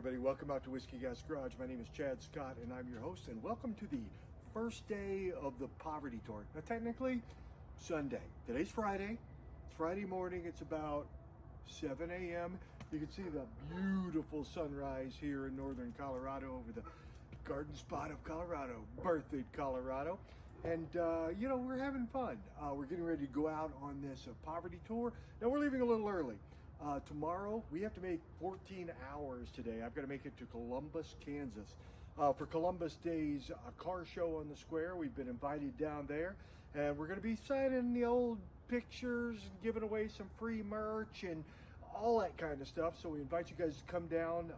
everybody. Welcome out to Whiskey Gas Garage. My name is Chad Scott, and I'm your host. And welcome to the first day of the poverty tour. Now, technically, Sunday. Today's Friday. It's Friday morning. It's about 7 a.m. You can see the beautiful sunrise here in northern Colorado over the garden spot of Colorado, Berthoud, Colorado. And, you know, we're having fun. We're getting ready to go out on this poverty tour. Now, we're leaving a little early. Tomorrow, we have to make 14 hours today. I've got to make it to Columbus, Kansas. For Columbus Day's car show on the square, we've been invited down there. And we're going to be signing the old pictures and giving away some free merch and all that kind of stuff. So we invite you guys to come down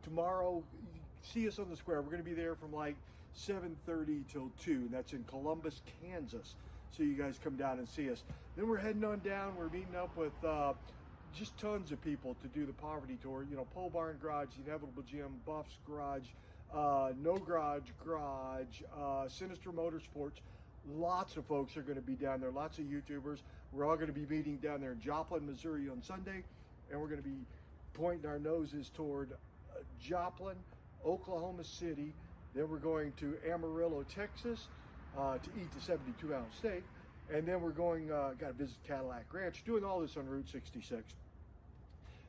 tomorrow. See us on the square. We're going to be there from like 7:30 till 2. And that's in Columbus, Kansas. So you guys come down and see us. Then we're heading on down. We're meeting up with just tons of people to do the poverty tour. You know, Pole Barn Garage, The Inevitable Gym, Buff's Garage, No Garage Garage, Sinister Motorsports. Lots of folks are going to be down there. Lots of YouTubers. We're all going to be meeting down there in Joplin, Missouri on Sunday. And we're going to be pointing our noses toward Joplin, Oklahoma City. Then we're going to Amarillo, Texas to eat the 72-ounce steak. And then we're going, got to visit Cadillac Ranch, doing all this on Route 66.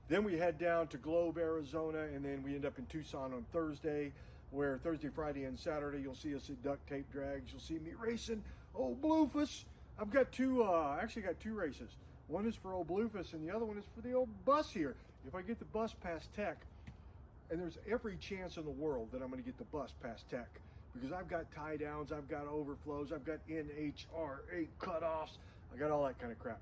Then we head down to Globe, Arizona, and then we end up in Tucson on Thursday, where Thursday, Friday, and Saturday, you'll see us at Duct Tape Drags. You'll see me racing old Bluefus. I've got two, actually got two races. One is for old Bluefus, and the other one is for the old bus here. If I get the bus past Tech, and there's every chance in the world that I'm going to get the bus past Tech, because I've got tie downs, I've got overflows, I've got NHRA cutoffs, I got all that kind of crap.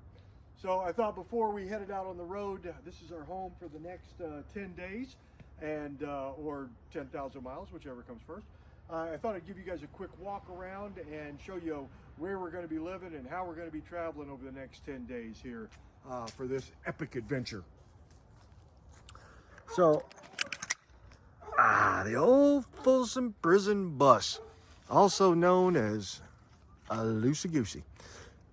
So I thought before we headed out on the road, this is our home for the next 10 days, and or 10,000 miles, whichever comes first. I thought I'd give you guys a quick walk around and show you where we're going to be living and how we're going to be traveling over the next 10 days here for this epic adventure. So, the old Folsom Prison bus, also known as a loosey-goosey.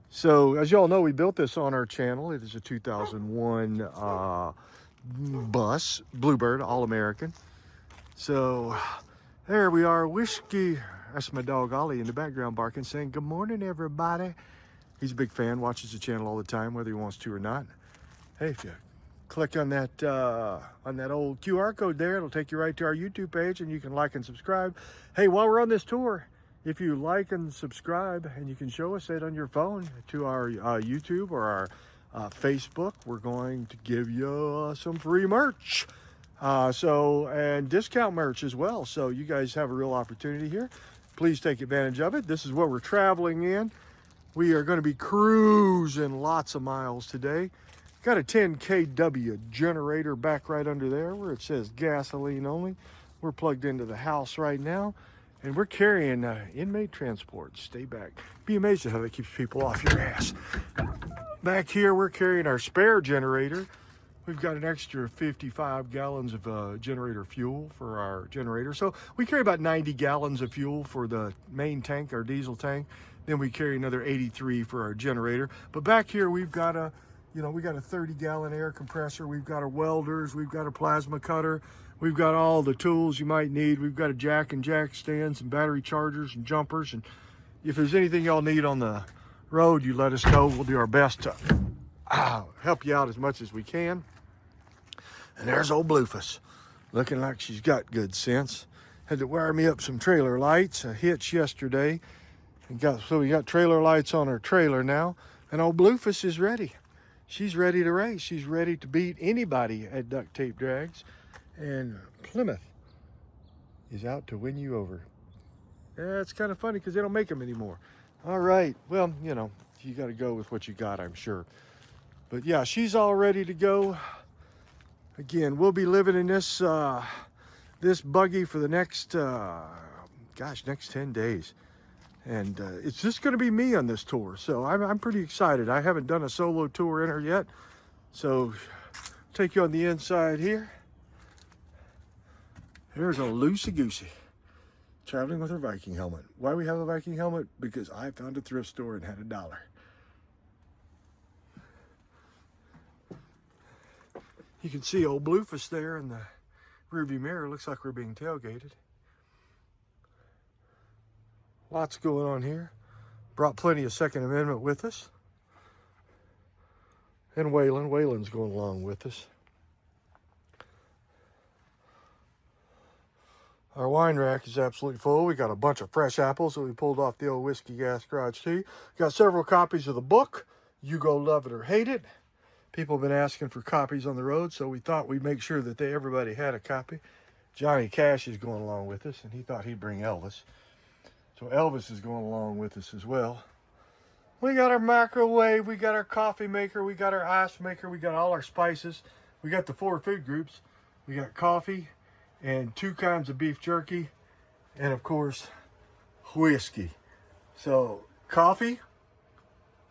So, as you all know, we built this on our channel. It is a 2001 bus, Bluebird, All-American. So, there we are, Whiskey. That's my dog, Ollie, in the background barking, saying, "Good morning, everybody." He's a big fan, watches the channel all the time, whether he wants to or not. Hey, if you click on that old QR code there, it'll take you right to our YouTube page, and you can like and subscribe. Hey, while we're on this tour, if you like and subscribe, and you can show us it on your phone to our YouTube or our Facebook, we're going to give you some free merch. And discount merch as well. So you guys have a real opportunity here. Please take advantage of it. This is what we're traveling in. We are going to be cruising lots of miles today. Got a 10 kW generator back right under there where it says gasoline only. We're plugged into the house right now, and we're carrying inmate transport. Stay back. Be amazed at how that keeps people off your ass. Back here, we're carrying our spare generator. We've got an extra 55 gallons of generator fuel for our generator. So we carry about 90 gallons of fuel for the main tank, our diesel tank. Then we carry another 83 for our generator. But back here, we've got a, we got a 30-gallon air compressor. We've got our welders. We've got a plasma cutter. We've got all the tools you might need. We've got a jack and jack stands and battery chargers and jumpers. And if there's anything y'all need on the road, you let us know. We'll do our best to help you out as much as we can. And there's old Bluefus, looking like she's got good sense. Had to wire me up some trailer lights, a hitch yesterday. So we got trailer lights on our trailer now. And old Bluefus is ready. She's ready to race. She's ready to beat anybody at Duct Tape Drags. And Plymouth is out to win you over. Yeah, it's kind of funny because they don't make them anymore. All right, well, you got to go with what you got, I'm sure. But yeah, she's all ready to go. Again, we'll be living in this this buggy for the next, next 10 days. And it's just going to be me on this tour. So I'm pretty excited. I haven't done a solo tour in her yet. So take you on the inside here. There's a loosey-goosey traveling with her Viking helmet. Why we have a Viking helmet? Because I found a thrift store and had $1. You can see old Bluefus there in the rearview mirror. Looks like we're being tailgated. Lots going on here. Brought plenty of Second Amendment with us. And Waylon's going along with us. Our wine rack is absolutely full. We got a bunch of fresh apples that we pulled off the old Whiskey Gas Garage too. Got several copies of the book, You Go Love It or Hate It. People have been asking for copies on the road, so we thought we'd make sure that everybody had a copy. Johnny Cash is going along with us, and he thought he'd bring Elvis. So Elvis is going along with us as well. We got our microwave, we got our coffee maker, we got our ice maker, we got all our spices. We got the 4 food groups. We got coffee and 2 kinds of beef jerky, and of course, whiskey. So coffee,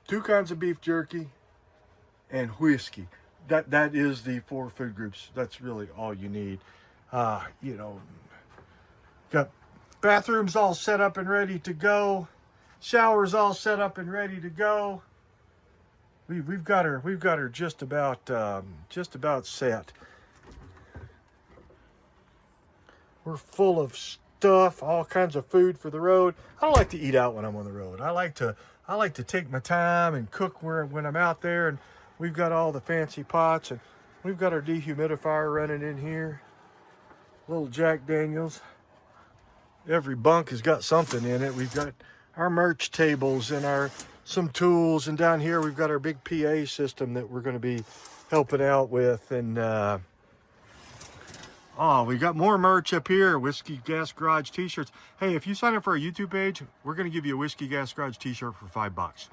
2 kinds of beef jerky, and whiskey. That is the 4 food groups. That's really all you need. Got bathrooms all set up and ready to go. Showers all set up and ready to go. We've got her just about set. We're full of stuff, all kinds of food for the road. I don't like to eat out when I'm on the road. I like to take my time and cook when I'm out there. And we've got all the fancy pots, and we've got our dehumidifier running in here. Little Jack Daniels. Every bunk has got something in it. We've got our merch tables and some tools, and down here we've got our big PA system that we're going to be helping out with. And we got more merch up here. Whiskey Gas Garage t-shirts. Hey, if you sign up for our YouTube page, we're going to give you a Whiskey Gas Garage t-shirt for $5.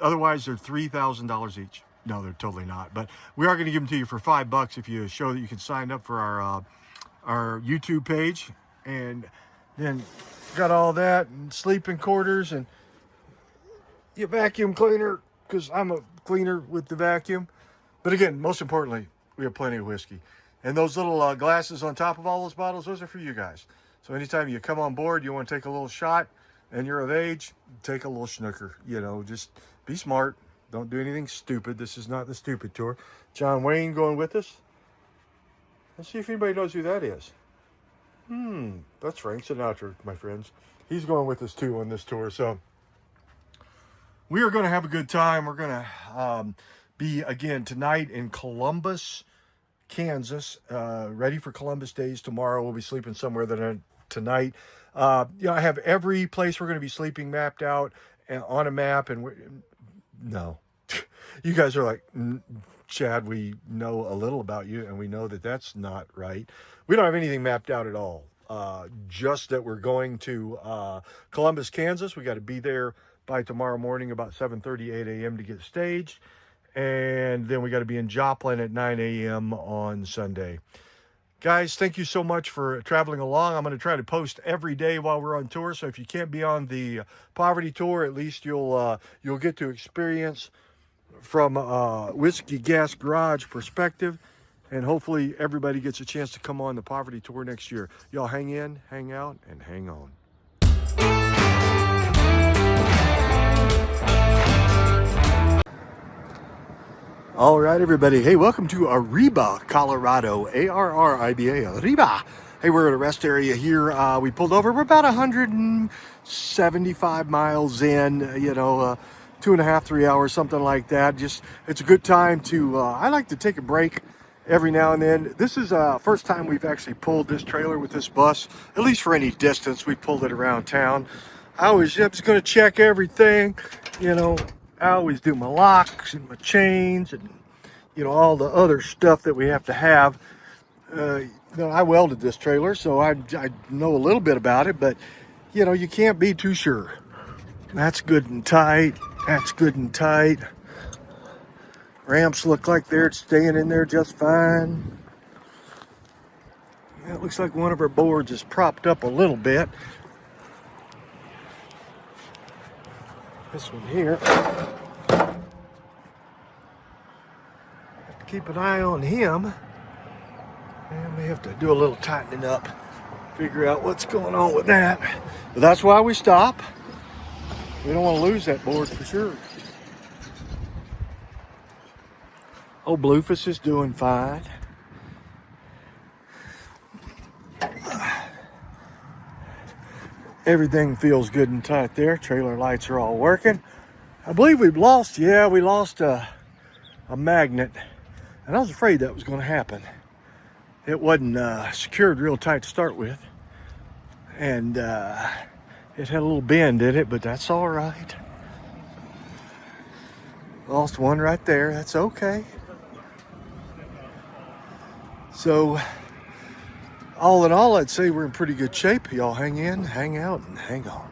Otherwise, they're $3,000 each. No, they're totally not. But we are going to give them to you for $5 if you show that you can sign up for our YouTube page. And then got all that, and sleeping quarters, and your vacuum cleaner, because I'm a cleaner with the vacuum. But again, most importantly, we have plenty of whiskey. And those little glasses on top of all those bottles, those are for you guys. So anytime you come on board, you want to take a little shot, and you're of age, take a little snooker. Just be smart. Don't do anything stupid. This is not the stupid tour. John Wayne going with us. Let's see if anybody knows who that is. That's Frank Sinatra, my friends. He's going with us too on this tour. So we are going to have a good time. We're going to be again tonight in Columbus, Kansas, ready for Columbus Days tomorrow. We'll be sleeping somewhere tonight. I have every place we're going to be sleeping mapped out on a map. And no, you guys are like, Chad, we know a little about you, and we know that that's not right. We don't have anything mapped out at all. Just that we're going to Columbus, Kansas. We got to be there by tomorrow morning about 7:30, 8 a.m. to get staged. And then we got to be in Joplin at 9 a.m. on Sunday. Guys, thank you so much for traveling along. I'm going to try to post every day while we're on tour. So if you can't be on the poverty tour, at least you'll get to experience from Whiskey Gas Garage perspective, and hopefully everybody gets a chance to come on the poverty tour next year. Y'all hang in, hang out, and hang on. All right, everybody. Hey, welcome to Arriba, Colorado. A-R-R-I-B-A, Arriba. Hey, we're at a rest area here. We pulled over. We're about 175 miles in, 2.5, 3 hours, something like that. It's a good time to, I like to take a break every now and then. This is first time we've actually pulled this trailer with this bus, at least for any distance. We pulled it around town. I'm just going to check everything, I always do my locks and my chains and, all the other stuff that we have to have. I welded this trailer, so I know a little bit about it, but, you can't be too sure. That's good and tight. That's good and tight. Ramps look like they're staying in there just fine. It looks like one of our boards is propped up a little bit. This one here. Have to keep an eye on him. And we have to do a little tightening up. Figure out what's going on with that. But that's why we stop. We don't want to lose that board for sure. Old Bluefus is doing fine. Everything feels good and tight there. Trailer lights are all working. I believe we lost a magnet, and I was afraid that was going to happen. It wasn't secured real tight to start with, and it had a little bend in it, but that's all right. Lost one right there. That's okay. So all in all, I'd say we're in pretty good shape. Y'all hang in, hang out, and hang on.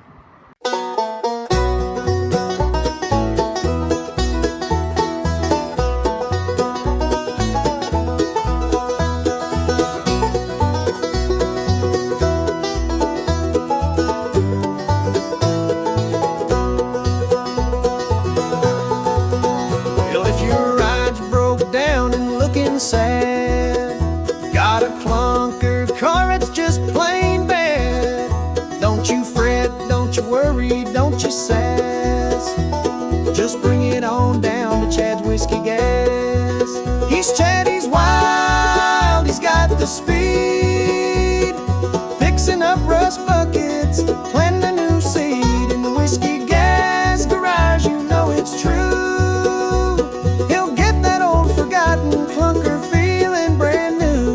Well, if your ride's broke down and looking sad, got a clunker car, it's just plain bad. Don't you fret, don't you worry, don't you sass. Just bring it on down to Chad's Whiskey Gas. He's Chad, he's wild, he's got the speed. Fixing up rust buckets, planting a new seed. In the Whiskey Gas garage, you know it's true. He'll get that old forgotten clunker feeling brand new.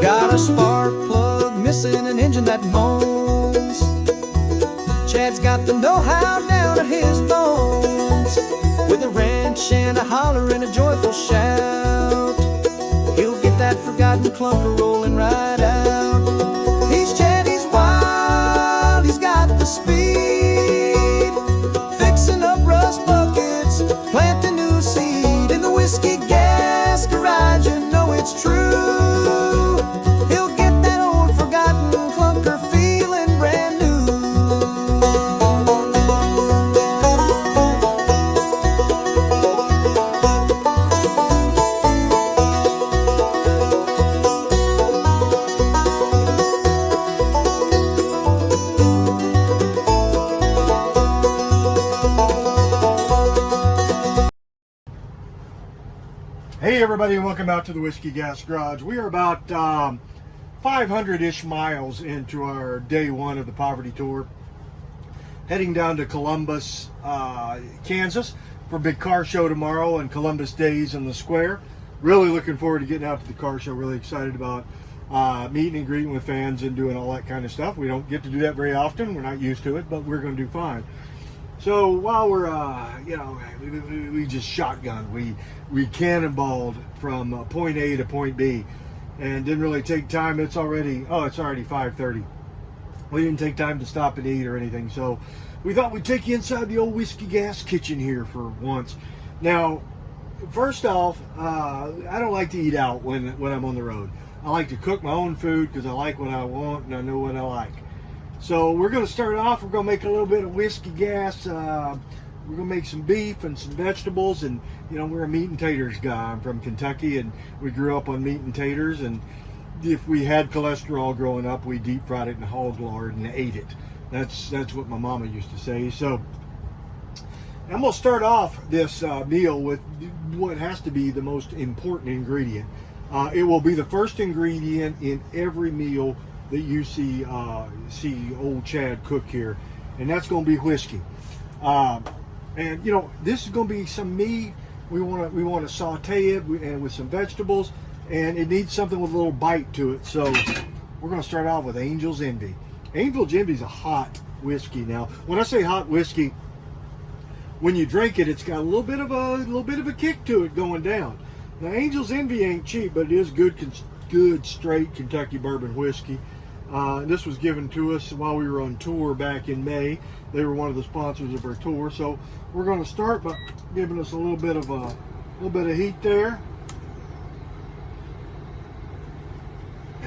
Got a spark plug missing, an engine that moans. Chad's got the know-how down to his bones. With a wrench and a holler and a joyful shout, he'll get that forgotten clunker rolling right out. He's Chad, he's wild, he's got the speed. Fixing up rust buckets, planting new seed. In the Whiskey Gas garage, you know it's true. He'll get that old forgotten clunker feeling brand new. Hey everybody, and welcome out to the Whiskey Gas Garage. We are about 500-ish miles into our day one of the Poverty Tour. Heading down to Columbus, Kansas for a big car show tomorrow and Columbus Days in the Square. Really looking forward to getting out to the car show. Really excited about meeting and greeting with fans and doing all that kind of stuff. We don't get to do that very often. We're not used to it, but we're going to do fine. So while we're, we just shotgunned. We cannonballed from point A to point B, and didn't really take time. It's already 5:30. We didn't take time to stop and eat or anything. So we thought we'd take you inside the old Whiskey Gas kitchen here for once. Now, first off, I don't like to eat out when I'm on the road. I like to cook my own food because I like what I want and I know what I like. So we're going to start off. We're going to make a little bit of Whiskey Gas. We're going to make some beef and some vegetables. And, we're a meat and taters guy. I'm from Kentucky, and we grew up on meat and taters. And if we had cholesterol growing up, we deep fried it in hog lard and ate it. That's what my mama used to say. So I'm going to start off this meal with what has to be the most important ingredient. It will be the first ingredient in every meal that you see old Chad cook here, and that's going to be whiskey. And this is going to be some meat. We want to saute it and with some vegetables, and it needs something with a little bite to it. So we're going to start off with Angel's Envy. Angel's Envy is a hot whiskey. Now, when I say hot whiskey, when you drink it, it's got a little bit of a kick to it going down. Now, Angel's Envy ain't cheap, but it is good straight Kentucky bourbon whiskey. This was given to us while we were on tour back in May. They were one of the sponsors of our tour. So we're going to start by giving us a little bit of heat there.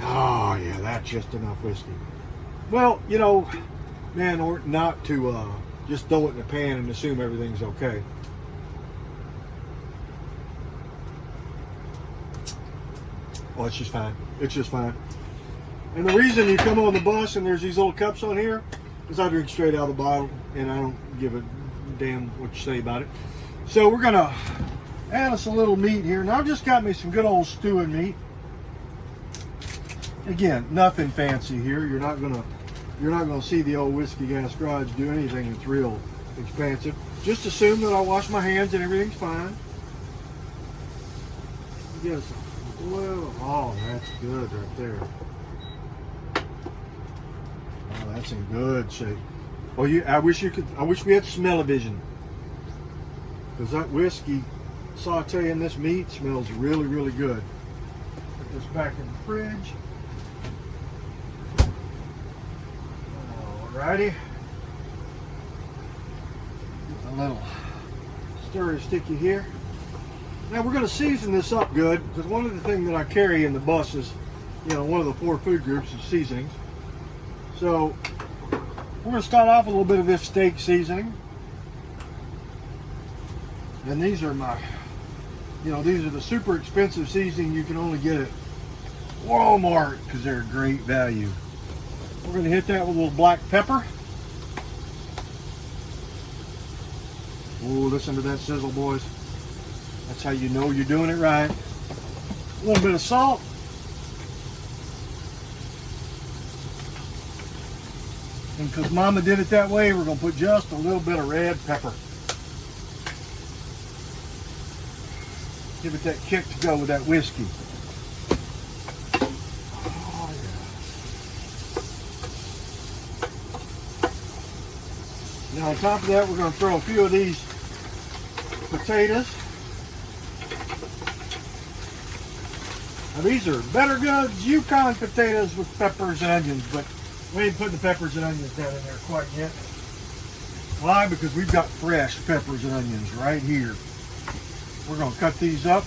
Oh yeah, that's just enough whiskey. Well, man, or not to just throw it in the pan and assume everything's okay. Oh, it's just fine. It's just fine. And the reason you come on the bus and there's these little cups on here is I drink straight out of the bottle and I don't give a damn what you say about it. So we're gonna add us a little meat here. Now I've just got me some good old stewing meat. Again, nothing fancy here. You're not gonna see the old Whiskey Gas Garage do anything that's real expensive. Just assume that I wash my hands and everything's fine. Yes. Well, oh, that's good right there. Oh, that's in good shape. Oh, I wish we had smell-o-vision. Because that whiskey sauteing this meat smells really, really good. Put this back in the fridge. Alrighty. A little stir sticky here. Now we're going to season this up good, because one of the things that I carry in the bus is, one of the 4 food groups is seasonings. So we're going to start off with a little bit of this steak seasoning. And these are these are the super expensive seasoning you can only get at Walmart because they're a great value. We're going to hit that with a little black pepper. Oh, listen to that sizzle, boys. That's how you know you're doing it right. A little bit of salt. And because Mama did it that way, we're going to put just a little bit of red pepper. Give it that kick to go with that whiskey. Oh, yeah. Now on top of that, we're going to throw a few of these potatoes. Now these are Better Goods Yukon potatoes with peppers and onions, but we ain't putting the peppers and onions down in there quite yet. Why? Because we've got fresh peppers and onions right here. We're going to cut these up.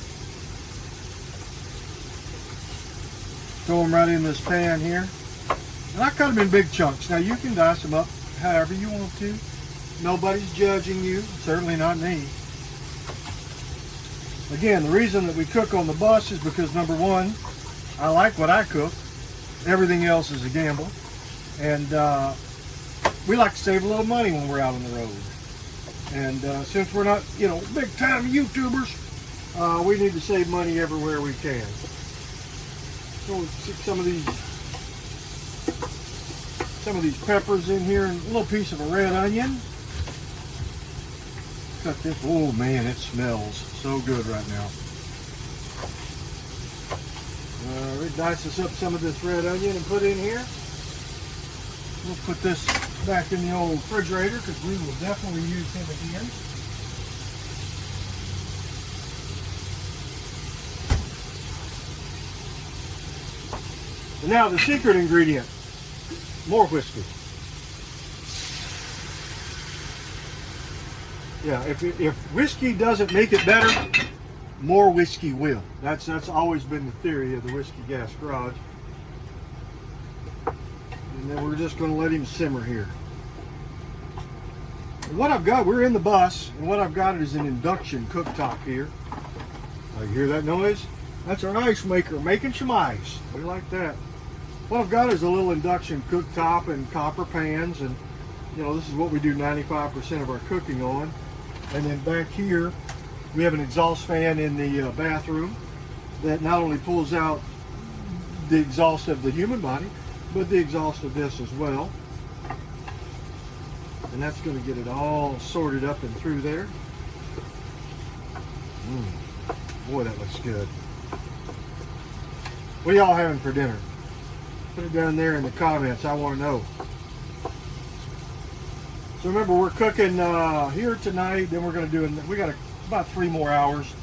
Throw them right in this pan here. And I cut them in big chunks. Now you can dice them up however you want to. Nobody's judging you, certainly not me. Again, the reason that we cook on the bus is because, number one, I like what I cook. Everything else is a gamble. And we like to save a little money when we're out on the road. And since we're not, big time YouTubers, we need to save money everywhere we can. So we'll stick some of these peppers in here and a little piece of a red onion. Cut this. Oh man, it smells so good right now. We dice us up some of this red onion and put in here. We'll put this back in the old refrigerator because we will definitely use him again. And now the secret ingredient, more whiskey. Yeah, if whiskey doesn't make it better, more whiskey will. That's always been the theory of the Whiskey Gas Garage. And then we're just going to let him simmer here. And what I've got, we're in the bus, and what I've got is an induction cooktop here. You hear that noise? That's our ice maker making some ice. We like that. What I've got is a little induction cooktop and copper pans, and this is what we do 95% of our cooking on. And then back here, we have an exhaust fan in the bathroom that not only pulls out the exhaust of the human body, but the exhaust of this as well. And that's going to get it all sorted up and through there. Boy, that looks good. What are y'all having for dinner? Put it down there in the comments. I want to know. So remember, we're cooking here tonight. Then we're going to do, we got about 3 more hours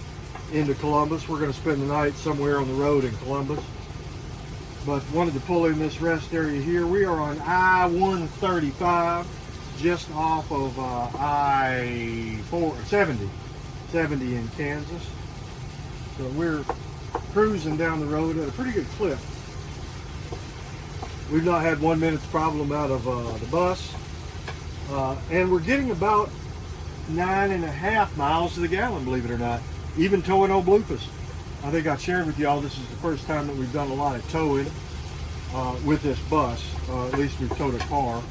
into Columbus. We're going to spend the night somewhere on the road in Columbus. But wanted to pull in this rest area here. We are on I-135, just off of I-70 in Kansas. So we're cruising down the road at a pretty good clip. We've not had 1 minute's problem out of the bus. And we're getting about 9.5 miles to the gallon, believe it or not. Even towing old Bluefus. I think I shared with y'all this is the first time that we've done a lot of towing with this bus. At least we've towed a car.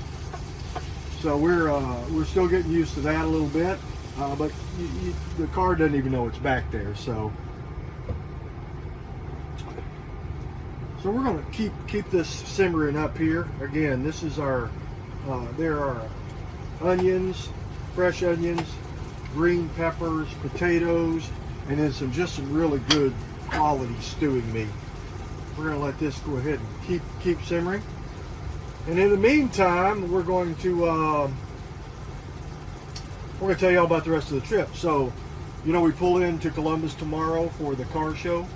So we're still getting used to that a little bit. But the car doesn't even know it's back there. So we're going to keep this simmering up here. Again, this is our. There are onions, fresh onions, green peppers, potatoes, and then some really good quality stewing meat. We're going to let this go ahead and keep simmering. And in the meantime, we're going to tell you all about the rest of the trip. So, you know, we pull into Columbus tomorrow for the car show.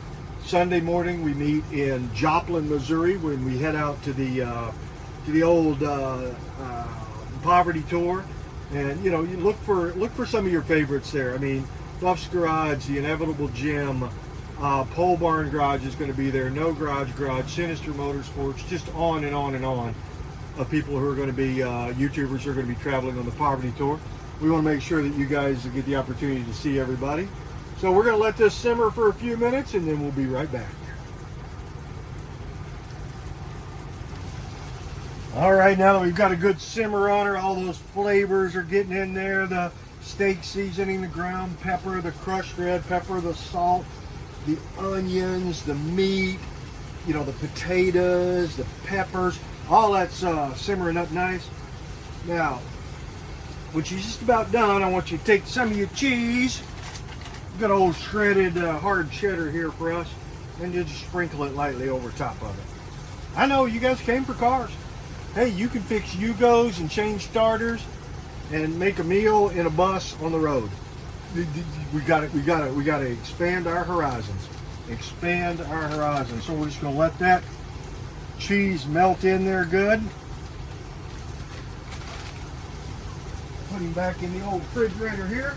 Sunday morning we meet in Joplin, Missouri, when we head out to the old poverty tour. And you know, you look for some of your favorites there. I mean, Buff's Garage, the Inevitable Gym, Pole Barn Garage is going to be there. No Garage, Sinister Motorsports, just on and on and on of people who are going to be YouTubers who are going to be traveling on the poverty tour. We want to make sure that you guys get the opportunity to see everybody. So we're going to let this simmer for a few minutes, and then we'll be right back. All right, now that we've got a good simmer on her, all those flavors are getting in there. The steak seasoning, the ground pepper, the crushed red pepper, the salt, the onions, the meat, you know, the potatoes, the peppers, all that's simmering up nice. Now, when she's just about done, I want you to take some of your cheese. We've got old shredded hard cheddar here for us, and just sprinkle it lightly over top of it. I know you guys came for cars. Hey, you can fix Yugos and change starters and make a meal in a bus on the road. We got to expand our horizons. Expand our horizons. So we're just going to let that cheese melt in there good. Put him back in the old refrigerator here.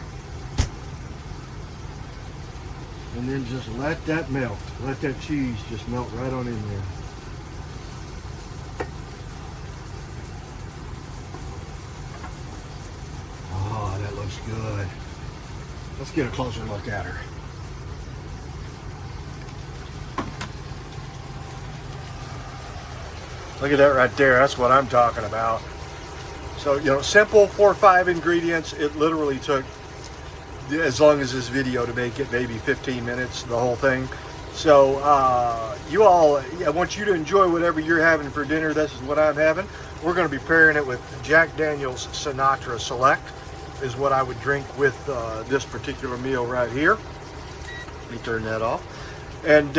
And then just let that melt. Let that cheese just melt right on in there. Oh, that looks good. Let's get a closer look at her. Look at that right there. That's what I'm talking about. So, you know, simple 4 or 5 ingredients. It literally took as long as this video to make it, maybe 15 minutes, the whole thing. So you all, I want you to enjoy whatever you're having for dinner. This is what I'm having. We're going to be pairing it with Jack Daniel's Sinatra Select is what I would drink with this particular meal right here. Let me turn that off. And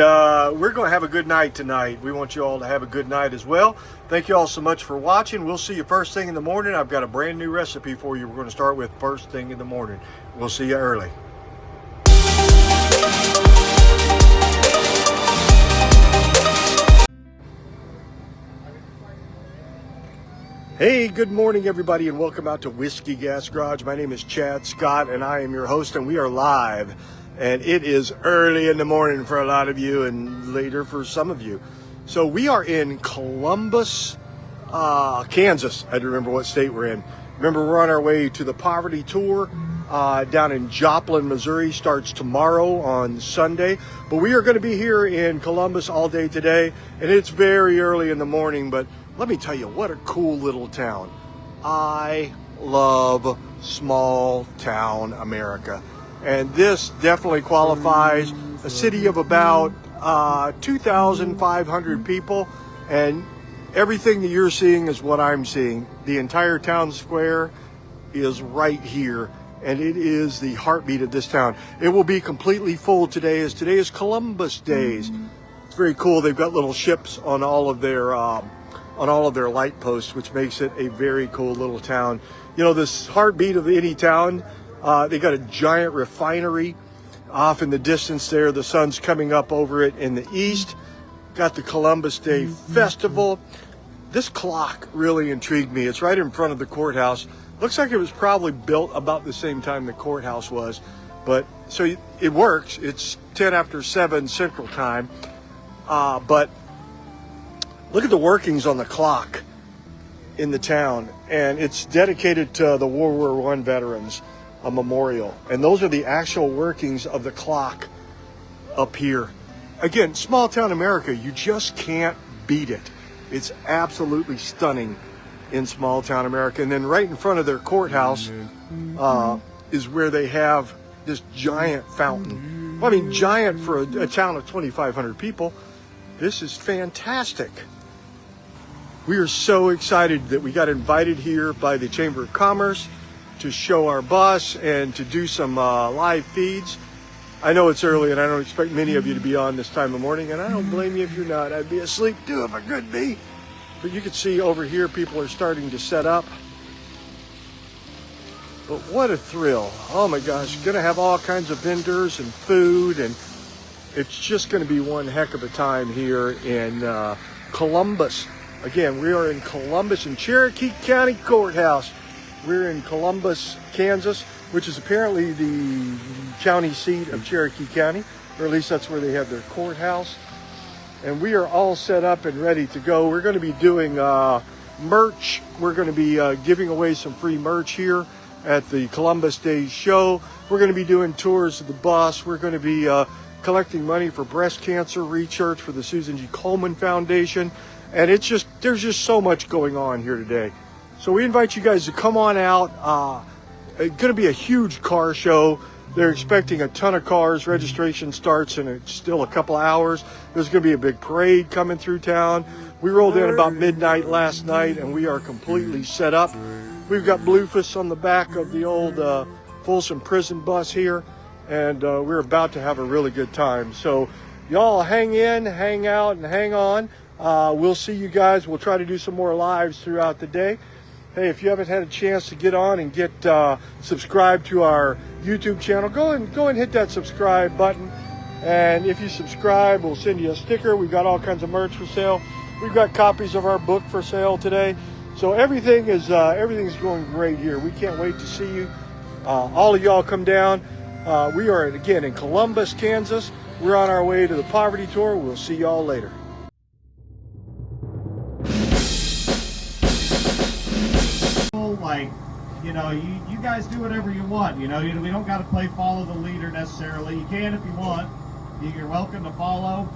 we're going to have a good night tonight. We want you all to have a good night as well. Thank you all so much for watching. We'll see you first thing in the morning. I've got a brand new recipe for you. We're going to start with first thing in the morning. We'll see you early. Hey, good morning everybody, and welcome out to Whiskey Gas Garage. My name is Chad Scott and I am your host, and we are live. And it is early in the morning for a lot of you and later for some of you. So we are in Columbus, Kansas. I don't remember what state we're in. Remember, we're on our way to the Poverty Tour down in Joplin, Missouri. Starts tomorrow on Sunday. But we are going to be here in Columbus all day today. And it's very early in the morning. But let me tell you, what a cool little town. I love small town America. And this definitely qualifies a city of about 2,500 people. And everything that you're seeing is what I'm seeing. The entire town square is right here. And it is the heartbeat of this town. It will be completely full today, as today is Columbus Days. It's very cool. They've got little ships on all of their light posts, which makes it a very cool little town. You know, this heartbeat of any town. They got a giant refinery off in the distance there. The sun's coming up over it in the east. Got the Columbus Day Festival. This clock really intrigued me. It's right in front of the courthouse. Looks like it was probably built about the same time the courthouse was. But so it works. It's 10 after 7 Central Time. But look at the workings on the clock in the town. And it's dedicated to the World War I veterans. A memorial, and those are the actual workings of the clock up here. Again, small town America, you just can't beat it. It's absolutely stunning in small town America. And then right in front of their courthouse is where they have this giant fountain. I mean, giant for a town of 2,500 people. This is fantastic. We are so excited that we got invited here by the Chamber of Commerce to show our bus and to do some live feeds. I know it's early and I don't expect many of you to be on this time of morning, and I don't blame you if you're not. I'd be asleep too if I could be. But you can see over here people are starting to set up. But what a thrill. Oh my gosh, gonna have all kinds of vendors and food, and it's just gonna be one heck of a time here in Columbus. Again, we are in Columbus in Cherokee County Courthouse. We're in Columbus, Kansas, which is apparently the county seat of Cherokee County, or at least that's where they have their courthouse. And we are all set up and ready to go. We're going to be doing merch. We're going to be giving away some free merch here at the Columbus Day show. We're going to be doing tours of the bus. We're going to be collecting money for breast cancer research for the Susan G. Komen Foundation. And there's just so much going on here today. So we invite you guys to come on out. It's going to be a huge car show. They're expecting a ton of cars. Registration starts in still a couple hours. There's going to be a big parade coming through town. We rolled in about midnight last night, and we are completely set up. We've got Bluefus on the back of the old Folsom Prison bus here, and we're about to have a really good time. So y'all hang in, hang out, and hang on. We'll see you guys. We'll try to do some more lives throughout the day. Hey, if you haven't had a chance to get on and get subscribed to our YouTube channel, go and hit that subscribe button. And if you subscribe, we'll send you a sticker. We've got all kinds of merch for sale. We've got copies of our book for sale today. So everything's going great here. We can't wait to see you. All of y'all come down. We are again in Columbus, Kansas. We're on our way to the Poverty Tour. We'll see y'all later. Like, you know, you guys do whatever you want. You know, we don't got to play follow the leader necessarily. You can if you want. You're welcome to follow,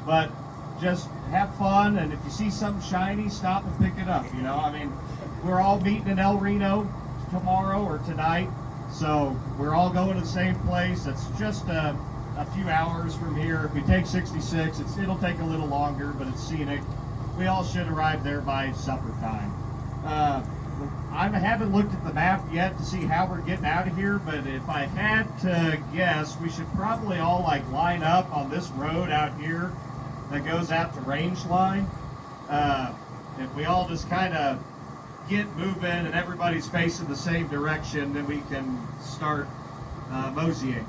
but just have fun. And if you see something shiny, stop and pick it up. You know, I mean, we're all meeting in Reno tomorrow or tonight, so we're all going to the same place. It's just a few hours from here. If we take 66, it'll take a little longer, but it's scenic. We all should arrive there by supper time. I haven't looked at the map yet to see how we're getting out of here, but if I had to guess, we should probably all like line up on this road out here that goes out to Range Line. If we all just kind of get moving and everybody's facing the same direction, then we can start moseying.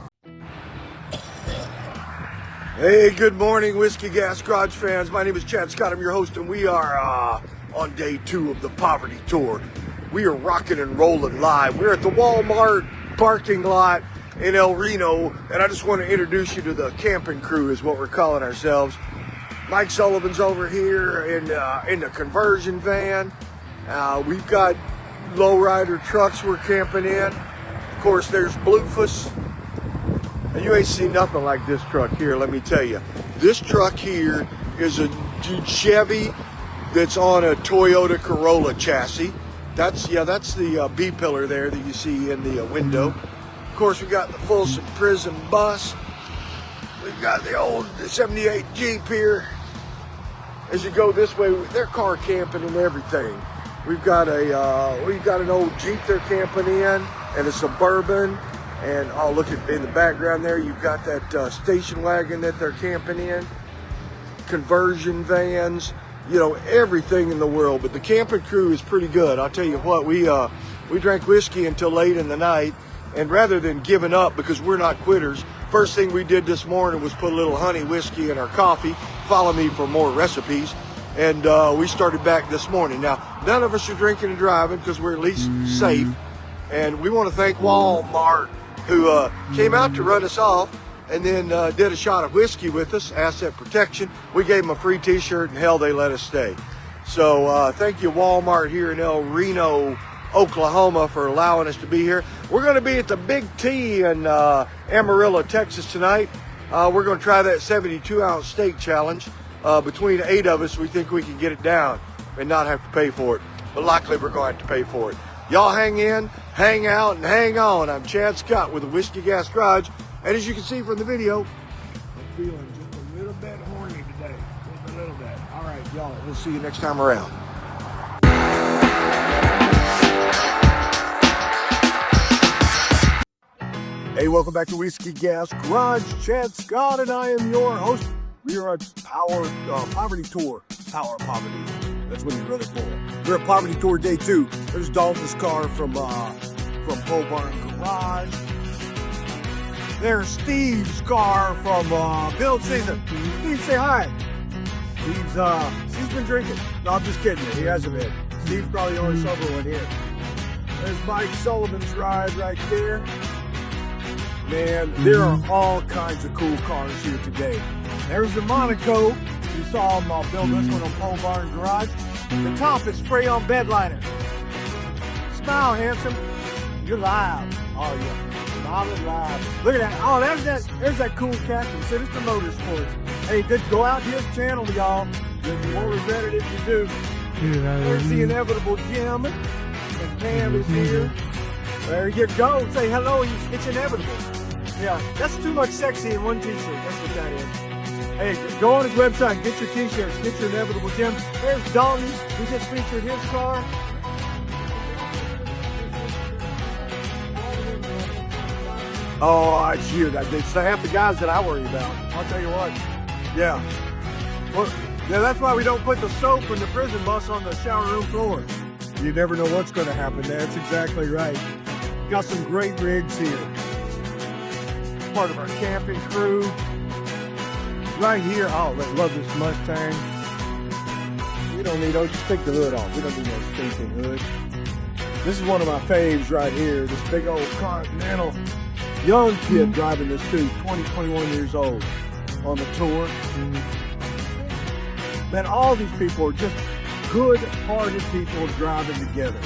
Hey, good morning, Whiskey Gas Garage fans. My name is Chad Scott. I'm your host, and we are on day 2 of the Poverty Tour. We are rocking and rolling live. We're at the Walmart parking lot in El Reno, and I just want to introduce you to the camping crew is what we're calling ourselves. Mike Sullivan's over here in the conversion van. We've got lowrider trucks we're camping in. Of course, there's Bluefus. And you ain't seen nothing like this truck here, let me tell you. This truck here is a Chevy that's on a Toyota Corolla chassis. That's the B-pillar there that you see in the window. Of course, we got the Folsom Prison bus. We've got the old 78 Jeep here. As you go this way, they're car camping and everything. We've got an old Jeep they're camping in, and a Suburban. And look at in the background there, you've got that station wagon that they're camping in. Conversion vans. You know, everything in the world, but the camping crew is pretty good. I'll tell you what, we drank whiskey until late in the night, and rather than giving up, because we're not quitters, first thing we did this morning was put a little honey whiskey in our coffee. Follow me for more recipes, and we started back this morning. Now, none of us are drinking and driving because we're at least safe, and we want to thank Walmart, who came out to run us off, and then did a shot of whiskey with us, asset protection. We gave them a free t-shirt, and hell, they let us stay. So thank you, Walmart here in El Reno, Oklahoma, for allowing us to be here. We're going to be at the Big T in Amarillo, Texas tonight. We're going to try that 72-ounce steak challenge. Between 8 of us, we think we can get it down and not have to pay for it. But likely we're going to have to pay for it. Y'all hang in, hang out, and hang on. I'm Chad Scott with the Whiskey Gas Garage. And as you can see from the video, I'm feeling just a little bit horny today. Just a little bit. All right, y'all, we'll see you next time around. Hey, welcome back to Whiskey Gas Garage. Chad Scott and I am your host. We are at Poverty Tour. Power of Poverty. That's what you really for. We're at Poverty Tour Day 2. There's Dalton's car from Pole Barn Garage. There's Steve's car from Build Season. Steve, say hi. Steve's been drinking. No, I'm just kidding. He hasn't been. Steve's probably the only sober one here. There's Mike Sullivan's ride right there. Man, there are all kinds of cool cars here today. There's the Monaco. You saw him build this one on Pole Barn Garage. The top is spray-on bed liner. Smile, handsome. You're live. Oh, yeah. Smile live. Look at that. Oh, there's that cool captain. Sinister Motorsports. Hey, good. Go out to his channel, y'all. You won't regret it if you do. There's the inevitable Jim. And Pam is here. There you go. Say hello. It's inevitable. Yeah, that's too much sexy in one t-shirt. That's what that is. Hey, go on his website, get your t-shirts, get your inevitable Jim. There's Dalton. We just featured his car. Oh, it's you. That's half the guys that I worry about. I'll tell you what. Yeah. Well, yeah, that's why we don't put the soap in the prison bus on the shower room floor. You never know what's going to happen. That's exactly right. Got some great rigs here. Part of our camping crew. Right here. Oh, I love this Mustang. We don't need, just take the hood off. We don't need no stinking hood. This is one of my faves right here. This big old Continental. Young kid driving this too, 20, 21 years old on the tour. Man, all these people are just good-hearted people driving together.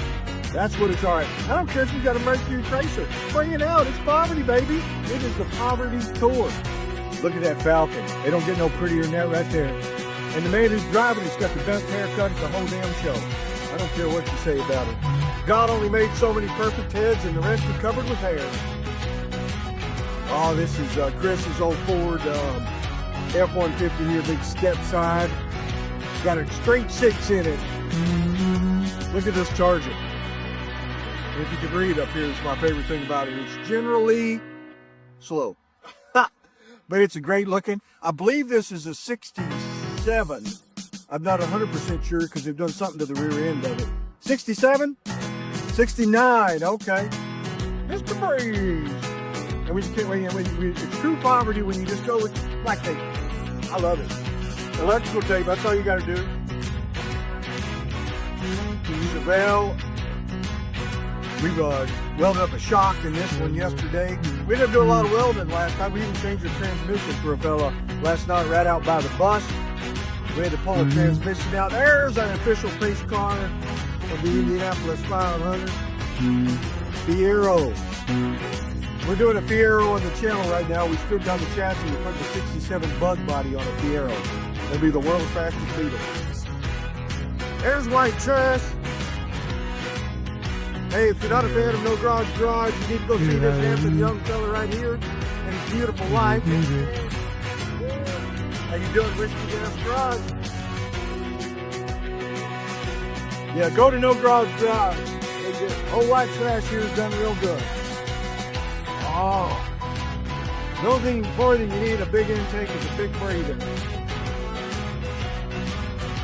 That's what it's all right. I don't care if you got a Mercury Tracer. Bring it out. It's poverty, baby. It is the Poverty Tour. Look at that Falcon. They don't get no prettier than that right there. And the man who's driving has got the best haircut at the whole damn show. I don't care what you say about it. God only made so many perfect heads and the rest are covered with hair. Oh, this is Chris's old Ford F-150 here, big step side. Got a straight 6 in it. Look at this Charger. If you can read up here, it's my favorite thing about it. It's generally slow. But it's a great looking. I believe this is a 67. I'm not 100% sure because they've done something to the rear end of it. 67? 69, okay. Mr. Breeze. And it's true poverty when you just go with black tape. I love it. Electrical tape, that's all you got to do. Chevelle. We welded up a shock in this one yesterday. We didn't do a lot of welding last time. We even changed the transmission for a fella last night right out by the bus. We had to pull a transmission out. There's an official pace car of the Indianapolis 500. Fiero. We're doing a Fiero on the channel right now. We stripped down the chassis and put the 67 bug body on a Fiero. It'll be the world's fastest Beetle. There's white trash. Hey, if you're not a fan of No Garage Garage, you need to go see this handsome young fella right here and his beautiful wife. How you doing, Whiskey Gas Garage? Yeah, go to No Garage Garage. Old white trash here is done real good. Oh, the only thing more than you need a big intake is a big breather.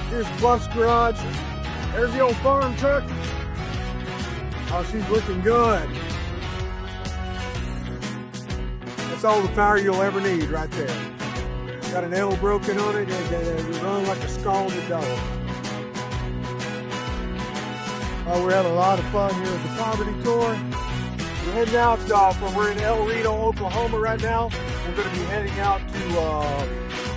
Here's Bluff's Garage. There's the old farm truck. Oh, she's looking good. That's all the fire you'll ever need right there. Got an L broken on it and you run like a scalded dog. Oh, we're having a lot of fun here at the Poverty Tour. We're heading out we're in Reno, Oklahoma right now. We're going to be heading out to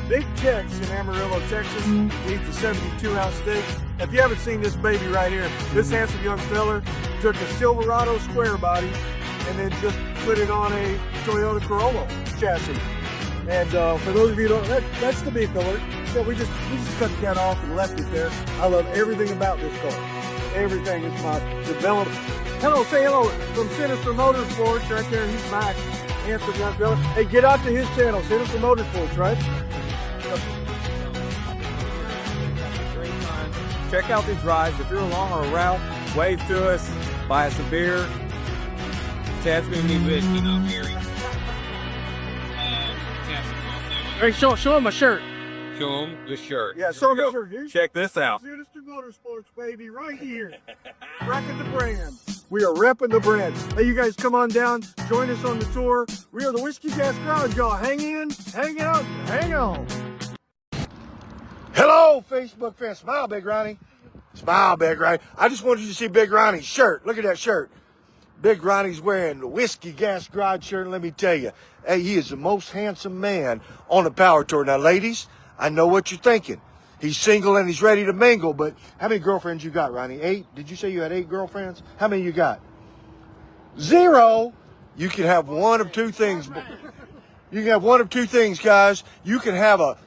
Big Tex in Amarillo, Texas. Eat the 72-ounce steak. If you haven't seen this baby right here, this handsome young fella took a Silverado square body and then just put it on a Toyota Corolla chassis. And for those of you who don't, that's the beef filler. So we just cut that off and left it there. I love everything about this car. Everything is my development. Hello, say hello from Sinister Motorsports right there. He's back. Handsome young fella. Hey, get out to his channel, Sinister Motorsports, right? Great time. Check out these rides. If you're along our route, wave to us, buy us a beer. Tad's gonna need whiskey, not Gary. Hey, show him my shirt. Show him the shirt. Yeah, show him the shirt. Check this out. Sinister Motorsports, baby, right here. Repping the brand. We are repping the brand. Hey, you guys come on down, join us on the tour. We are the Whiskey Gas Garage, y'all. Hang in, hang out, hang on. Hello, Facebook fans. Smile, Big Ronnie. Smile, Big Ronnie. I just wanted you to see Big Ronnie's shirt. Look at that shirt. Big Ronnie's wearing the Whiskey Gas Garage shirt. And let me tell you, hey, he is the most handsome man on the power tour. Now, ladies, I know what you're thinking. He's single and he's ready to mingle, but how many girlfriends you got, Ronnie? 8? Did you say you had 8 girlfriends? How many you got? 0. You can have one of two things. You can have one of two things, guys. You can have a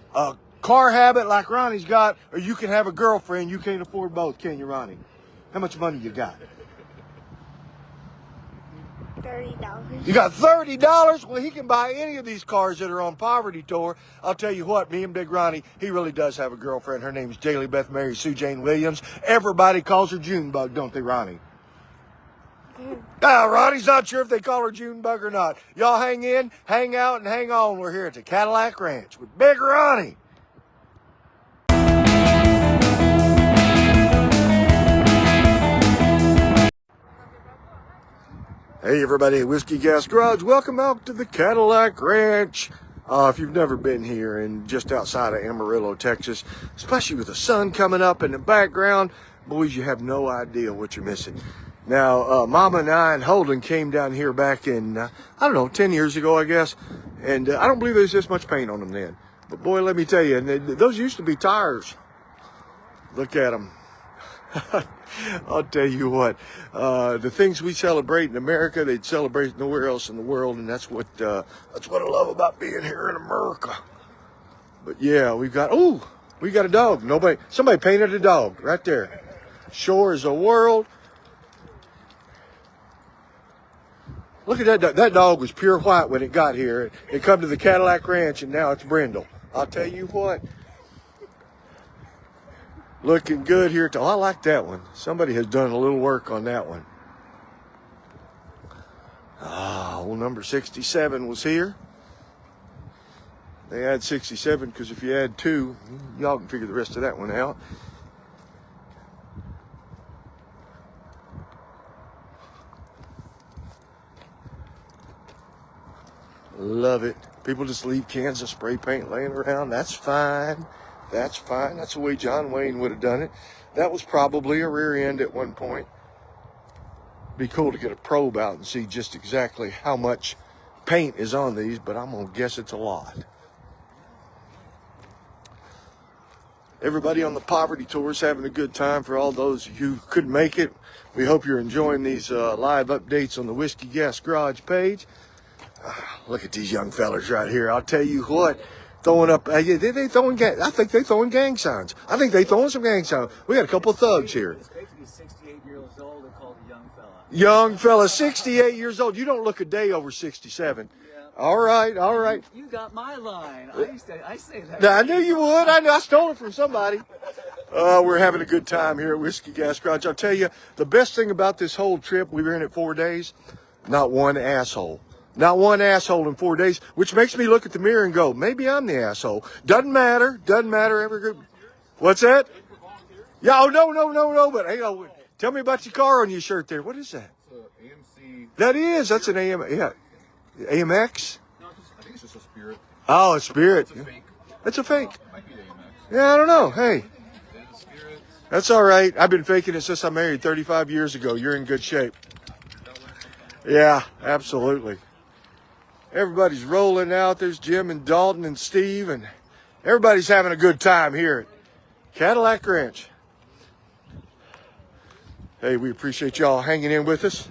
car habit like Ronnie's got, or you can have a girlfriend. You can't afford both, can you, Ronnie? How much money you got? $30. You got $30? Well, he can buy any of these cars that are on Poverty Tour. I'll tell you what, me and Big Ronnie, he really does have a girlfriend. Her name's Daily Beth Mary Sue Jane Williams. Everybody calls her Junebug, don't they, Ronnie? Ronnie's not sure if they call her Junebug or not. Y'all hang in, hang out, and hang on. We're here at the Cadillac Ranch with Big Ronnie. Hey everybody, Whiskey Gas Garage, welcome out to the Cadillac Ranch. If you've never been here and just outside of Amarillo, Texas, especially with the sun coming up in the background, boys, you have no idea what you're missing. Now, Mama and I and Holden came down here back in, I don't know, 10 years ago, I guess, and I don't believe there's this much paint on them then. But boy, let me tell you, and those used to be tires. Look at them. I'll tell you what, the things we celebrate in America, they'd celebrate nowhere else in the world, and that's what I love about being here in America. But yeah, we got a dog. Somebody painted a dog right there. Shore is a world. Look at that dog. That dog was pure white when it got here. It come to the Cadillac Ranch, and now it's brindle. I'll tell you what. Looking good here. I like that one. Somebody has done a little work on that one. Old number 67 was here. They add 67 because if you add 2, y'all can figure the rest of that one out. Love it. People just leave cans of spray paint laying around. That's fine. That's fine. That's the way John Wayne would have done it. That was probably a rear end at one point. Be cool to get a probe out and see just exactly how much paint is on these, but I'm going to guess it's a lot. Everybody on the Poverty Tour is having a good time. For all those who couldn't make it, we hope you're enjoying these live updates on the Whiskey Gas Garage page. Look at these young fellas right here. I'll tell you what. Throwing up, I think they throwing gang signs. I think they throwing some gang signs. We got a couple of thugs here. He's basically 68 years old. They're called a young fella. Young fella, 68 years old. You don't look a day over 67. Yeah. All right. You got my line. I say that. Now, I knew you would. I stole it from somebody. We're having a good time here at Whiskey Gas Garage. I'll tell you, the best thing about this whole trip, we were in it 4 days, not one asshole. Not one asshole in 4 days, which makes me look at the mirror and go, maybe I'm the asshole. Doesn't matter. Every group. What's that? Yeah, no. But hey, tell me about your car on your shirt there. What is that? It's AMC. That's an AM. Yeah, AMX. No, I think it's just a Spirit. Oh, a Spirit. It's a fake. It's a fake. It might be the AMX. Yeah, I don't know. Hey, Spirit. that's all right. I've been faking it since I married 35 years ago. You're in good shape. Yeah, absolutely. Everybody's rolling out. There's Jim and Dalton and Steve, and everybody's having a good time here at Cadillac Ranch. Hey, we appreciate y'all hanging in with us.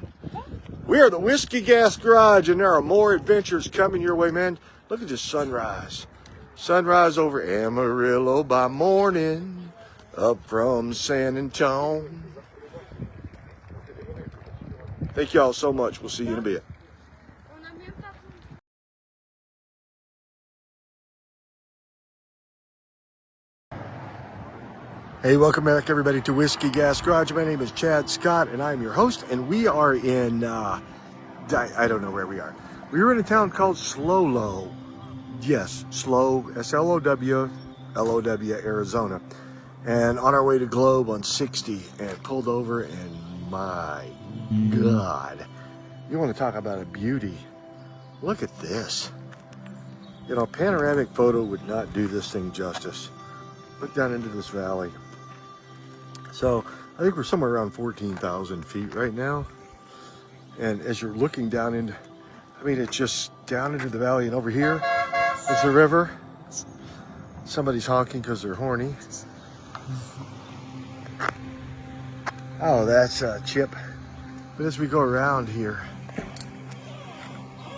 We are the Whiskey Gas Garage, and there are more adventures coming your way, man. Look at this sunrise. Sunrise over Amarillo by morning, up from San Antonio. Thank y'all so much. We'll see you in a bit. Hey, welcome back everybody to Whiskey Gas Garage. My name is Chad Scott and I'm your host, and we are in, I don't know where we are. We were in a town called Slowlow. Yes, Slow, S-L-O-W, L-O-W, Arizona. And on our way to Globe on 60 and pulled over, and my God, you want to talk about a beauty. Look at this. You know, a panoramic photo would not do this thing justice. Look down into this valley. So I think we're somewhere around 14,000 feet right now. And as you're looking down into, I mean, it's just down into the valley, and over here is the river. Somebody's honking because they're horny. Oh, that's Chip. But as we go around here,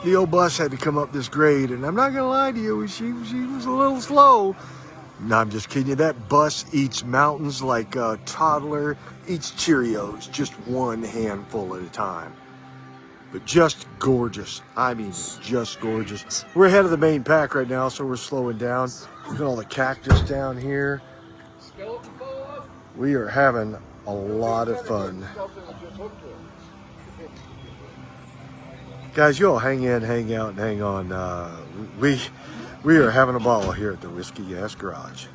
the old bus had to come up this grade, and I'm not gonna lie to you, she was a little slow. No, I'm just kidding you. That bus eats mountains like a toddler eats Cheerios, just one handful at a time. But just gorgeous. I mean, just gorgeous. We're ahead of the main pack right now, so we're slowing down. Look at all the cactus down here. We are having a lot of fun. Guys, you all hang in, hang out, and hang on. We are having a ball here at the Whiskey Gas Garage.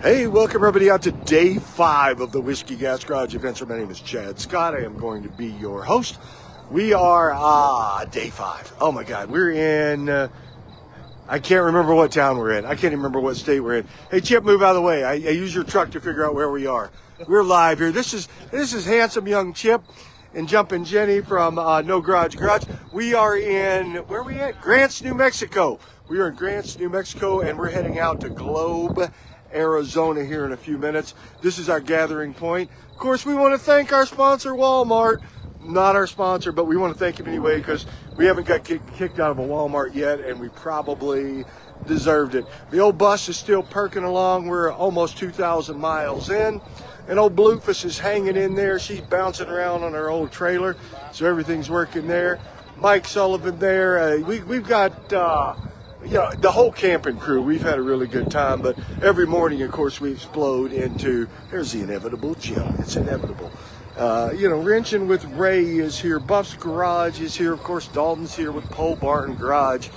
Hey, welcome everybody out to day 5 of the Whiskey Gas Garage Adventure. My name is Chad Scott. I am going to be your host. We are day 5. Oh my God, we're in. I can't remember what town we're in. I can't even remember what state we're in. Hey, Chip, move out of the way. I use your truck to figure out where we are. We're live here. This is handsome young Chip and Jumpin' Jenny from No Garage Garage. We are in, where are we at? Grants, New Mexico. We are in Grants, New Mexico, and we're heading out to Globe, Arizona here in a few minutes. This is our gathering point. Of course, we want to thank our sponsor, Walmart. Not our sponsor, but we want to thank him anyway, because we haven't got kicked out of a Walmart yet, and we probably deserved it. The old bus is still perking along. We're almost 2,000 miles in. And old Bluefus is hanging in there. She's bouncing around on her old trailer, so everything's working there. Mike Sullivan there. We've got the whole camping crew. We've had a really good time, but every morning, of course, we explode into, there's the inevitable Jim. It's inevitable. Wrenching with Ray is here. Buff's Garage is here. Of course, Dalton's here with Pole Barn Garage.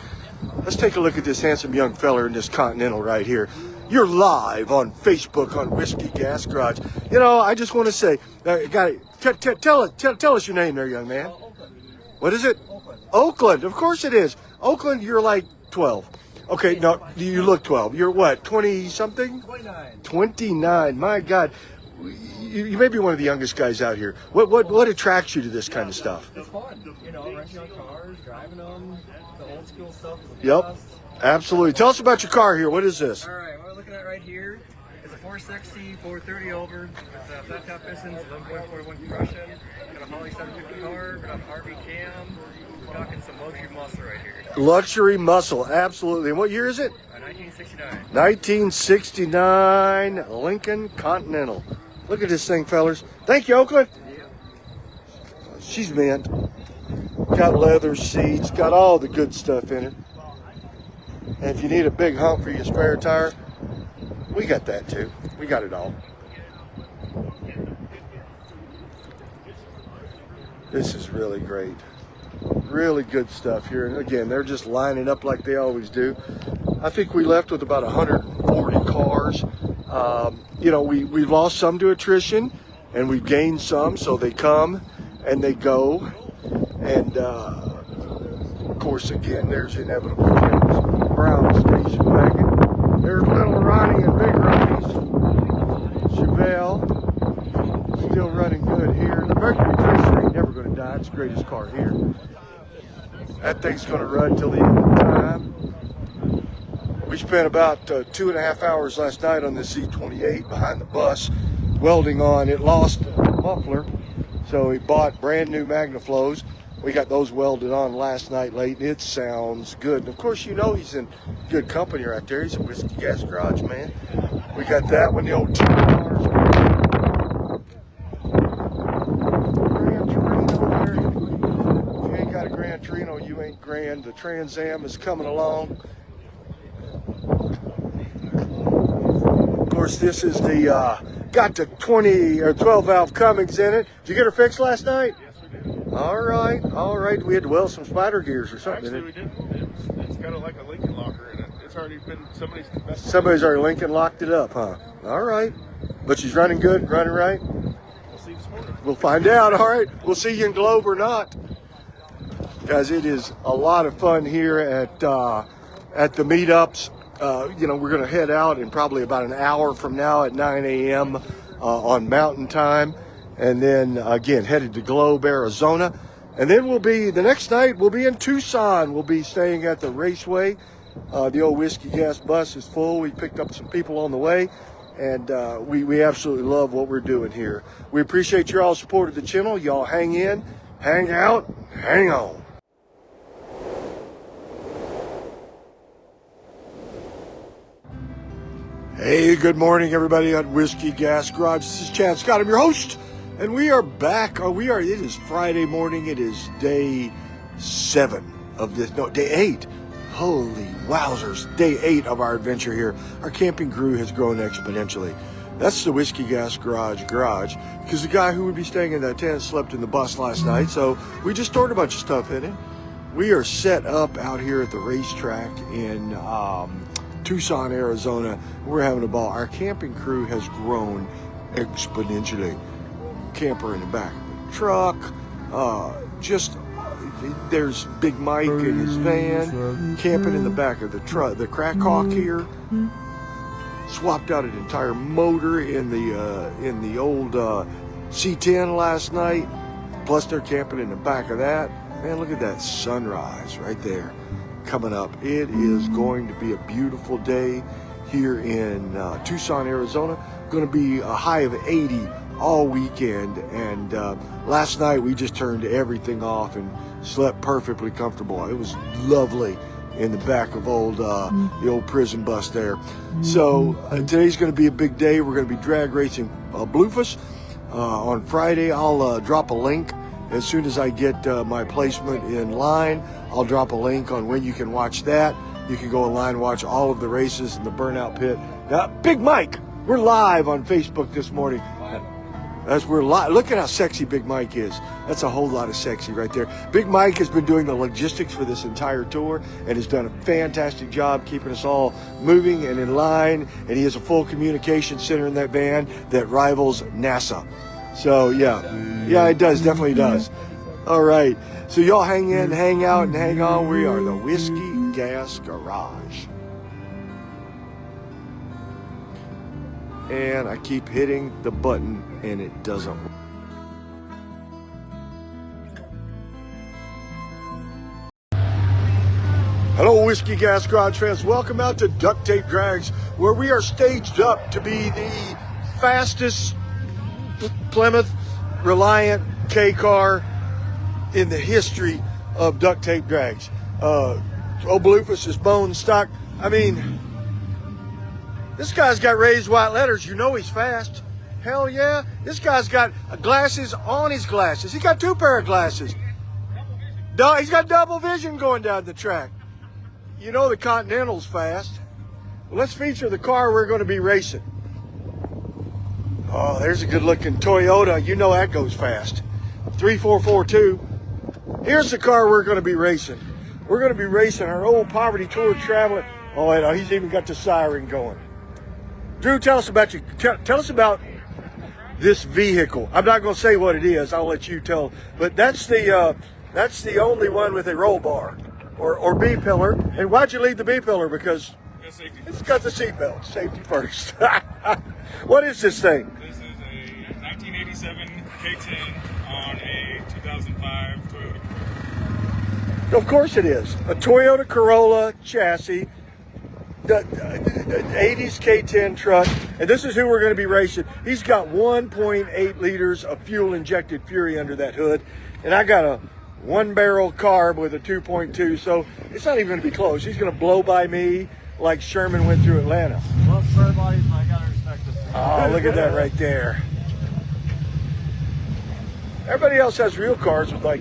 Let's take a look at this handsome young feller in this Continental right here. You're live on Facebook on Whiskey Gas Garage. You know, I just want to say, tell us your name there, young man. What is it? Oakland. Of course it is. Oakland, you're like 12. Okay, no, you look 12. You're what, 20-something? 29. My God. You may be one of the youngest guys out here. What attracts you to this kind of stuff? It's fun. Renting out cars, driving them, the old school stuff. Yep, absolutely. Tell us about your car here. What is this? All right, what we're looking at right here is a 460, 430 over with flat top pistons, 11.41 compression. Got a Holly 750 car, got an RV cam. We're talking some luxury muscle right here. Luxury muscle, absolutely. And what year is it? 1969. 1969 Lincoln Continental. Look at this thing, fellers. Thank you, Oakland. Yeah. She's mint. Got leather seats, got all the good stuff in it. And if you need a big hump for your spare tire, we got that too. We got it all. This is really great. Really good stuff here. And again, they're just lining up like they always do. I think we left with about 140 cars. We've lost some to attrition, and we've gained some, so they come and they go. And of course, again, there's inevitable Brown station wagon. There's little Ronnie and big Ronnie's. Chevelle, still running good here. The Mercury Tracer ain't never going to die. It's the greatest car here. That thing's going to run till the end of time. We spent about 2.5 hours last night on the Z28 behind the bus, welding on. It lost a muffler, so we bought brand new MagnaFlows. We got those welded on last night late, and it sounds good. And of course, you know he's in good company right there. He's a Whiskey Gas Garage, man. We got that one, the old $2. Gran Torino there. If you ain't got a Gran Torino, you ain't grand. The Trans Am is coming along. Of course, this is the, got the 20 or 12 valve Cummins in it. Did you get her fixed last night? Yes, we did. All right. We had to weld some spider gears or something. Actually, we didn't. It's got like a Lincoln locker in it. It's already been, Somebody's already Lincoln locked it up, huh? All right. But she's running good, running right? We'll see this morning. We'll find out, all right? We'll see you in Globe or not. Guys, it is a lot of fun here at the meetups. You know, we're going to head out in probably about an hour from now at 9 a.m. On Mountain Time. And then, again, headed to Globe, Arizona. And then the next night, we'll be in Tucson. We'll be staying at the Raceway. The old Whiskey Gas bus is full. We picked up some people on the way. And we absolutely love what we're doing here. We appreciate your all support of the channel. Y'all hang in, hang out, hang on. Hey, good morning, everybody at Whiskey Gas Garage. This is Chad Scott. I'm your host, and we are back. It is Friday morning. It is day 7 of this. No, day 8. Holy wowzers. Day 8 of our adventure here. Our camping crew has grown exponentially. That's the Whiskey Gas Garage because the guy who would be staying in that tent slept in the bus last night, so we just stored a bunch of stuff in it. We are set up out here at the racetrack in Tucson, Arizona. We're having a ball. Our camping crew has grown exponentially. Camper in the back of the truck. There's Big Mike in his van, camping in the back of the truck. The Crack Hawk here swapped out an entire motor in the old C10 last night. Plus, they're camping in the back of that. Man, look at that sunrise right there. Coming up. It is going to be a beautiful day here in Tucson, Arizona. Going to be a high of 80 all weekend, and last night we just turned everything off and slept perfectly comfortable. It was lovely in the back of the old prison bus there. So today's going to be a big day. We're going to be drag racing Bluefus on Friday. I'll drop a link as soon as I get my placement in line. I'll drop a link on when you can watch that. You can go online and watch all of the races in the Burnout Pit. Now, Big Mike, we're live on Facebook this morning. As we're live, look at how sexy Big Mike is. That's a whole lot of sexy right there. Big Mike has been doing the logistics for this entire tour and has done a fantastic job keeping us all moving and in line. And he has a full communication center in that van that rivals NASA. So yeah, it does, definitely does. All right, so y'all hang in, hang out, and hang on. We are the Whiskey Gas Garage. And I keep hitting the button and it doesn't work. Hello, Whiskey Gas Garage fans. Welcome out to Duct Tape Drags, where we are staged up to be the fastest Plymouth Reliant K car in the history of Duct Tape Drags. Old Bluefus is bone stock. I mean, this guy's got raised white letters. You know he's fast. Hell yeah. This guy's got glasses on his glasses. He got 2 pair of glasses. He's got double vision going down the track. You know the Continental's fast. Well, let's feature the car we're going to be racing. Oh, there's a good looking Toyota. You know that goes fast. 3442. Here's the car we're going to be racing. We're going to be racing our old Poverty Tour traveling. Oh, wait, he's even got the siren going. Drew, tell us about tell us about this vehicle. I'm not going to say what it is. I'll let you tell. But that's the only one with a roll bar or B pillar. And why'd you leave the B pillar? Because it's got the seat belt. Safety first. What is this thing? This is a 1987 K10 on a 2005 Toyota Corolla. Of course it is. A Toyota Corolla chassis. the 80s K10 truck, and this is who we're going to be racing. He's got 1.8 liters of fuel injected Fury under that hood, and I got a 1-barrel carb with a 2.2, so it's not even going to be close. He's going to blow by me like Sherman went through Atlanta. Well, spur bodies, I gotta respect this. Oh, look at that right there. Everybody else has real cars with like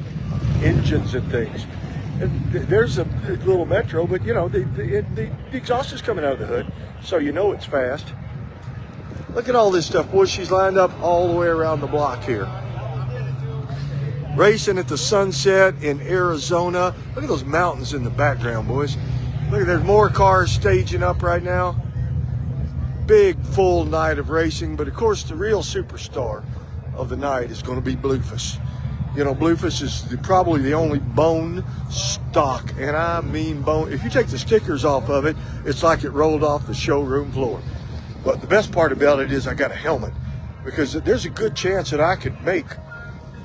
engines and things. And there's a little Metro, but you know, the exhaust is coming out of the hood, so you know it's fast. Look at all this stuff, boys. She's lined up all the way around the block here. Racing at the Sunset in Arizona. Look at those mountains in the background, boys. Look, there's more cars staging up right now. Big, full night of racing, but of course the real superstar of the night is going to be Bluefus. You know, Bluefus is probably the only bone stock, and I mean bone. If you take the stickers off of it, it's like it rolled off the showroom floor. But the best part about it is I got a helmet, because there's a good chance that I could make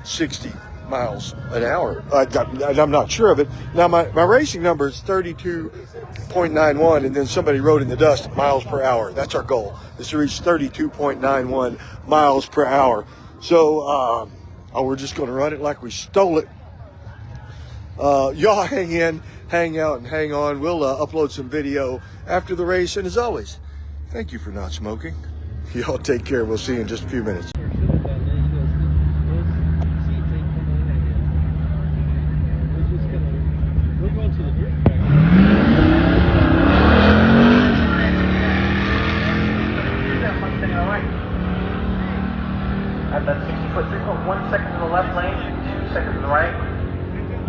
60 miles an hour. I'm not sure of it. Now, my racing number is 32.91, and then somebody wrote in the dust miles per hour. That's our goal, is to reach 32.91 miles per hour. So, we're just going to run it like we stole it. Y'all hang in, hang out, and hang on. We'll upload some video after the race. And as always, thank you for not smoking. Y'all take care. We'll see you in just a few minutes. At that 60-foot 3.1 seconds in the left lane, 2 seconds in the right.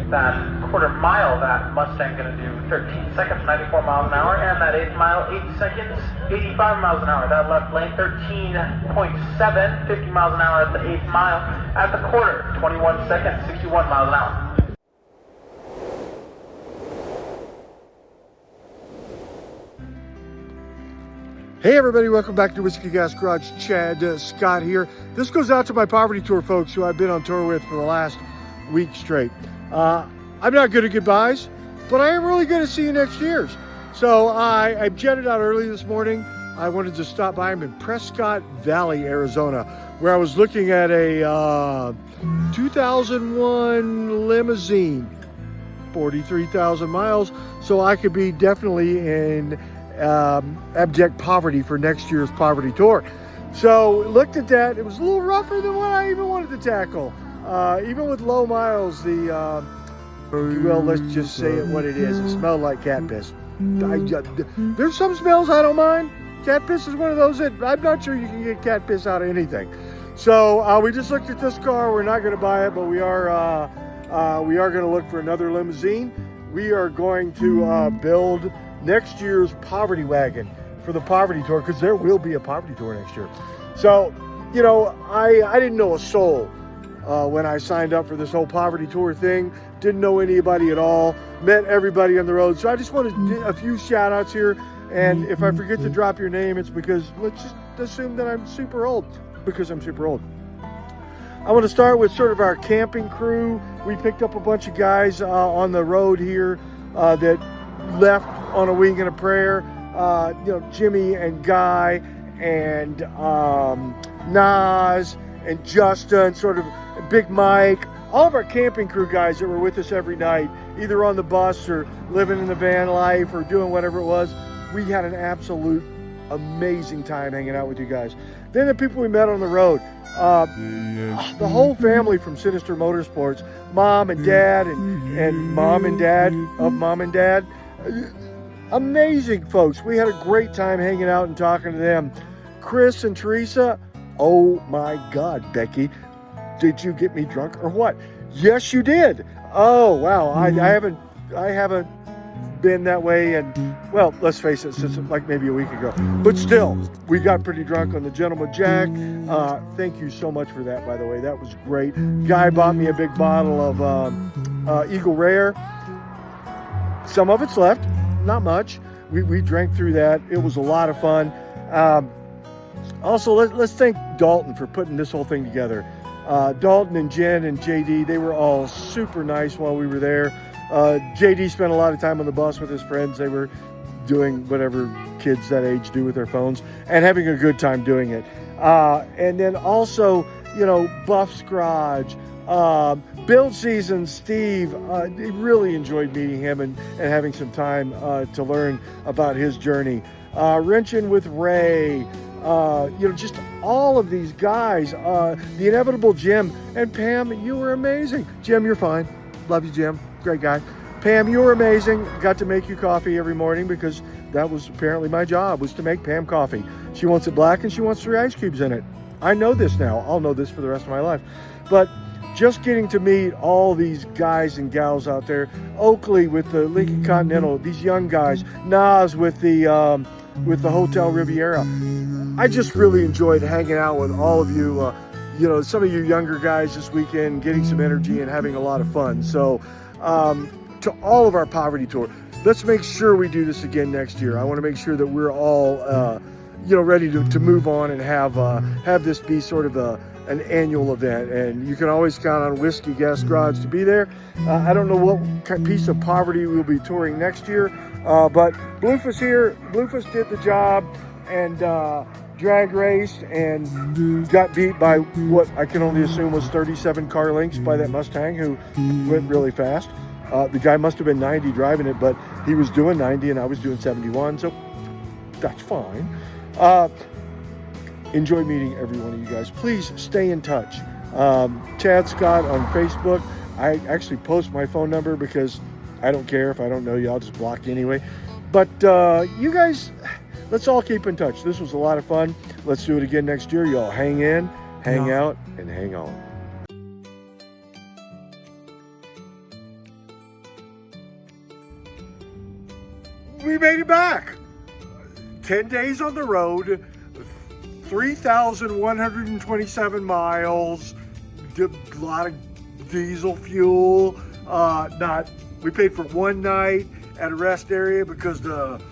That quarter mile, that Mustang going to do 13 seconds, 94 miles an hour. And that 8th mile, 8 seconds, 85 miles an hour. That left lane, 13.7, 50 miles an hour at the 8th mile. At the quarter, 21 seconds, 61 miles an hour. Hey everybody, welcome back to Whiskey Gas Garage. Chad Scott here. This goes out to my poverty tour folks who I've been on tour with for the last week straight. I'm not good at goodbyes, but I am really good at seeing you next year's. So I jetted out early this morning. I wanted to stop by. I'm in Prescott Valley, Arizona, where I was looking at a 2001 limousine, 43,000 miles, so I could be definitely in abject poverty for next year's poverty tour. So looked at that. It was a little rougher than what I even wanted to tackle. Even with low miles, well, let's just say it what it is. It smelled like cat piss. There's some smells I don't mind. Cat piss is one of those that I'm not sure you can get cat piss out of anything. So we just looked at this car. We're not going to buy it, but we are going to look for another limousine. We are going to build next year's poverty wagon for the poverty tour, because there will be a poverty tour next year. So, you know, I didn't know a soul when I signed up for this whole poverty tour thing. Didn't know anybody at all. Met everybody on the road. So I just wanted to do a few shout outs here. And if I forget to drop your name, it's because let's just assume that I'm super old, because I'm super old. I want to start with sort of our camping crew. We picked up a bunch of guys on the road here that left on a wing and a prayer. You know, Jimmy and Guy and Nas and Justin, sort of Big Mike, all of our camping crew guys that were with us every night, either on the bus or living in the van life or doing whatever it was. We had an absolute amazing time hanging out with you guys. Then the people we met on the road, the whole family from Sinister Motorsports, mom and dad and mom and dad of mom and dad. Amazing folks. We had a great time hanging out and talking to them. Chris and Teresa, oh my God, Becky, did you get me drunk or what? Yes, you did. Oh wow, I haven't been that way, and well, let's face it, since like maybe a week ago. But still, we got pretty drunk on the Gentleman Jack. Thank you so much for that, by the way. That was great. Guy bought me a big bottle of Eagle Rare. Some of it's left, not much. We drank through that. It was a lot of fun. Also, let's thank Dalton for putting this whole thing together. Dalton and Jen and JD, they were all super nice while we were there. JD spent a lot of time on the bus with his friends. They were doing whatever kids that age do with their phones and having a good time doing it. And then also, you know, Buff's Garage, Build Season, Steve, really enjoyed meeting him and having some time to learn about his journey. Wrenching with Ray, you know, just all of these guys, the inevitable Jim, and Pam, you were amazing. Jim, you're fine. Love you, Jim. Great guy. Pam, you were amazing. Got to make you coffee every morning because that was apparently my job, was to make Pam coffee. She wants it black and she wants 3 ice cubes in it. I know this now. I'll know this for the rest of my life. But just getting to meet all these guys and gals out there, Oakley with the Lincoln Continental, these young guys, Nas with the Hotel Riviera. I just really enjoyed hanging out with all of you, you know, some of you younger guys this weekend, getting some energy and having a lot of fun. So to all of our poverty tour, let's make sure we do this again next year. I want to make sure that we're all, you know, ready to move on and have this be sort of an annual event. And you can always count on Whiskey Gas Garage to be there. I don't know what piece of poverty we'll be touring next year, but Blueface here. Blueface did the job and drag raced and got beat by what I can only assume was 37 car lengths by that Mustang, who went really fast. The guy must have been 90 driving it, but he was doing 90 and I was doing 71, so that's fine. Enjoy meeting every one of you guys. Please stay in touch. Chad Scott on Facebook. I actually post my phone number because I don't care if I don't know you. I'll just block you anyway. But you guys, let's all keep in touch. This was a lot of fun. Let's do it again next year. Y'all hang in, hang out, and hang on. We made it back. 10 days on the road, 3,127 miles, a lot of diesel fuel. We paid for one night at a rest area because like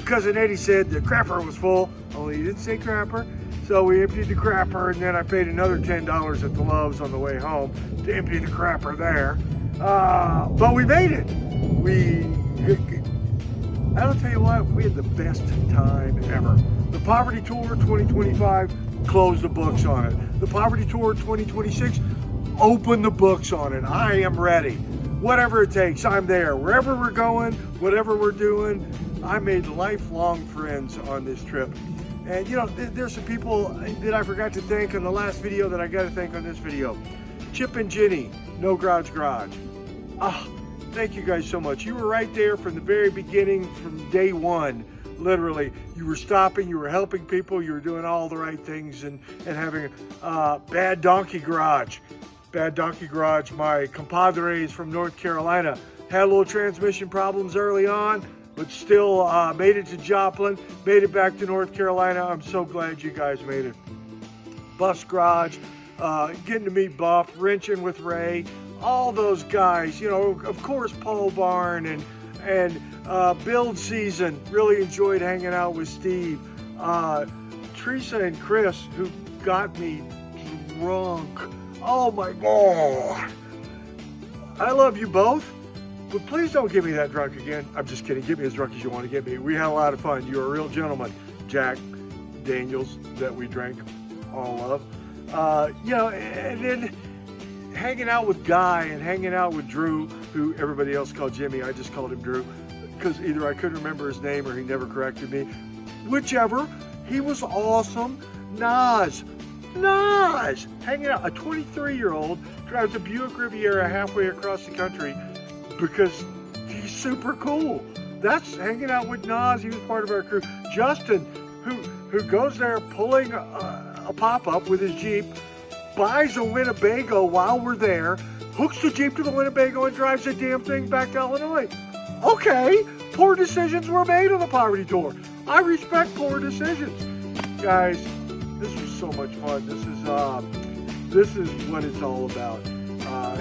Cousin Eddie said, the crapper was full. Only he didn't say crapper. So we emptied the crapper, and then I paid another $10 at the Love's on the way home to empty the crapper there. But we made it. I'll tell you what, we had the best time ever. The Poverty Tour 2025, close the books on it. The Poverty Tour 2026, open the books on it. I am ready. Whatever it takes, I'm there. Wherever we're going, whatever we're doing, I made lifelong friends on this trip. And you know, there's some people that I forgot to thank on the last video that I got to thank on this video. Chip and Jenny, No Garage Garage. Thank you guys so much. You were right there from the very beginning, from day one, literally. You were stopping, you were helping people, you were doing all the right things and having Bad Donkey Garage. Bad Donkey Garage, my compadres from North Carolina. Had a little transmission problems early on, but still made it to Joplin, made it back to North Carolina. I'm so glad you guys made it. Buff's Garage, getting to meet Buff, Wrenching with Ray, all those guys, you know, of course, Pole Barn and Build Season. Really enjoyed hanging out with Steve. Teresa and Chris, who got me drunk. Oh my God. I love you both, but please don't get me that drunk again. I'm just kidding. Get me as drunk as you want to get me. We had a lot of fun. You're a real gentleman. Jack Daniels, that we drank all of. You know, and then hanging out with Guy and hanging out with Drew, who everybody else called Jimmy. I just called him Drew because either I couldn't remember his name or he never corrected me. Whichever. He was awesome. Nas, hanging out. A 23-year-old drives a Buick Riviera halfway across the country because he's super cool. That's hanging out with Nas. He was part of our crew. Justin, who goes there pulling a pop-up with his Jeep, buys a Winnebago while we're there, hooks the Jeep to the Winnebago and drives the damn thing back to Illinois. Okay, poor decisions were made on the Poverty Tour. I respect poor decisions. Guys, this was so much fun. This is what it's all about.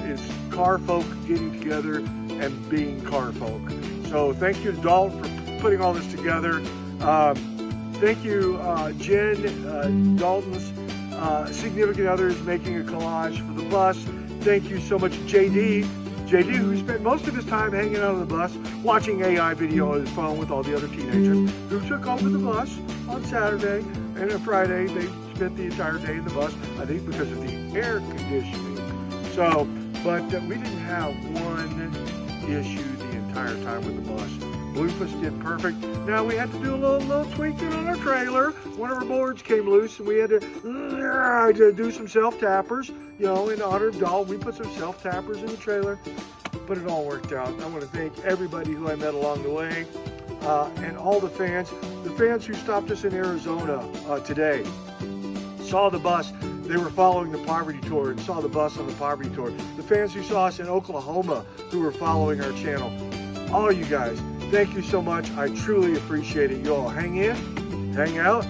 It's car folk getting together and being car folk. So thank you to Dalton for putting all this together. Thank you, Jen, Dalton's significant others making a collage for the bus. Thank you so much, JD JD, who spent most of his time hanging out on the bus, watching AI video on his phone with all the other teenagers who took over the bus on Saturday, and on Friday they spent the entire day in the bus, I think because of the air conditioning. So, but we didn't have one issue the entire time with the bus. Bluefish did perfect. Now we had to do a little tweaking on our trailer. One of our boards came loose and we had to do some self-tappers. You know, in honor of Doll, we put some self-tappers in the trailer, but it all worked out. I want to thank everybody who I met along the way, and all the fans who stopped us in Arizona today, saw the bus. They were following the poverty tour and saw the bus on the poverty tour. The fans who saw us in Oklahoma who were following our channel. All you guys, thank you so much. I truly appreciate it. You all hang in, hang out,